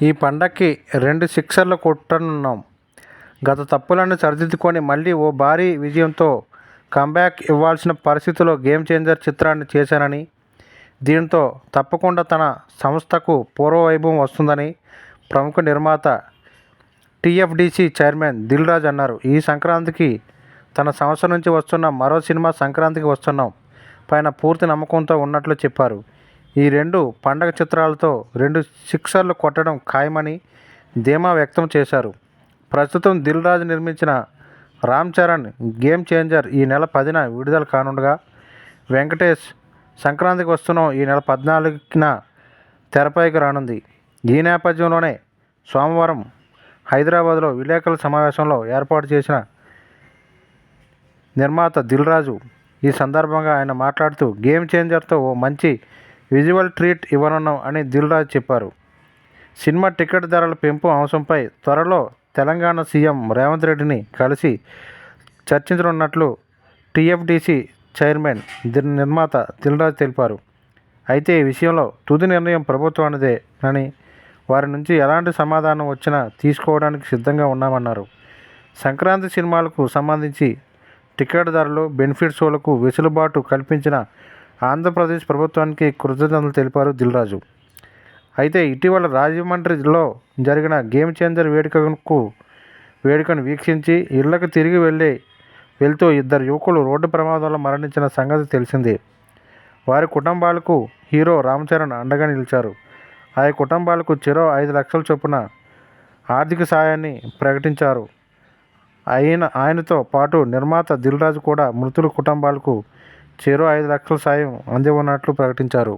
ఈ పండక్కి 2 సిక్సర్లు కొట్టనున్నాం. గత తప్పులను సరిదిద్దుకొని మళ్లీ ఓ భారీ విజయంతో కమ్బ్యాక్ ఇవ్వాల్సిన పరిస్థితిలో గేమ్ చేంజర్ చిత్రాన్ని చేశానని, దీంతో తప్పకుండా తన సంస్థకు పూర్వ వైభవం వస్తుందని ప్రముఖ నిర్మాత టీఎఫ్డీసీ చైర్మన్ దిల్ రాజు అన్నారు. ఈ సంక్రాంతికి తన సంస్థ నుంచి వస్తున్న మరో సినిమా సంక్రాంతికి వస్తున్నాం పైన పూర్తి నమ్మకంతో ఉన్నట్లు చెప్పారు. ఈ 2 పండగ చిత్రాలతో 2 సిక్సర్లు కొట్టడం ఖాయమని ధీమా వ్యక్తం చేశారు. ప్రస్తుతం దిల్ రాజు నిర్మించిన రామ్ చరణ్ గేమ్ చేంజర్ ఈ నెల 10న విడుదల కానుండగా, వెంకటేష్ సంక్రాంతికి వస్తున్నాం ఈ నెల 14న తెరపైకి రానుంది. ఈ నేపథ్యంలోనే సోమవారం హైదరాబాద్లో విలేకరుల సమావేశంలో ఏర్పాటు చేసిన నిర్మాత దిల్ రాజు. ఈ సందర్భంగా ఆయన మాట్లాడుతూ గేమ్ చేంజర్తో ఓ మంచి విజువల్ ట్రీట్ ఇవ్వనున్నాం అని దిల్ రాజు చెప్పారు. సినిమా టికెట్ ధరల పెంపు అంశంపై త్వరలో తెలంగాణ సీఎం రేవంత్ రెడ్డిని కలిసి చర్చించనున్నట్లు టీఎఫ్డీసీ చైర్మన్ నిర్మాత దిల్ రాజు తెలిపారు. అయితే ఈ విషయంలో తుది నిర్ణయం ప్రభుత్వానిదే అని, వారి నుంచి ఎలాంటి సమాధానం వచ్చినా తీసుకోవడానికి సిద్ధంగా ఉన్నామన్నారు. సంక్రాంతి సినిమాలకు సంబంధించి టికెట్ ధరలు, బెనిఫిట్ షోలకు వెసులుబాటు కల్పించిన ఆంధ్రప్రదేశ్ ప్రభుత్వానికి కృతజ్ఞతలు తెలిపారు దిల్ రాజు. అయితే ఇటీవల రాజమండ్రిలో జరిగిన గేమ్ చేంజర్ వేడుకను వీక్షించి ఇళ్లకు తిరిగి వెళ్తూ 2 యువకులు రోడ్డు ప్రమాదంలో మరణించిన సంగతి తెలిసిందే. వారి కుటుంబాలకు హీరో రామ్ చరణ్ అండగా నిలిచారు. ఆయా కుటుంబాలకు చెరో 5 లక్షల చొప్పున ఆర్థిక సాయాన్ని ప్రకటించారు. ఆయనతో పాటు నిర్మాత దిల్ రాజు కూడా మృతుల కుటుంబాలకు చెరో 5 లక్షల సాయం అందివ్వనున్నట్లు ప్రకటించారు.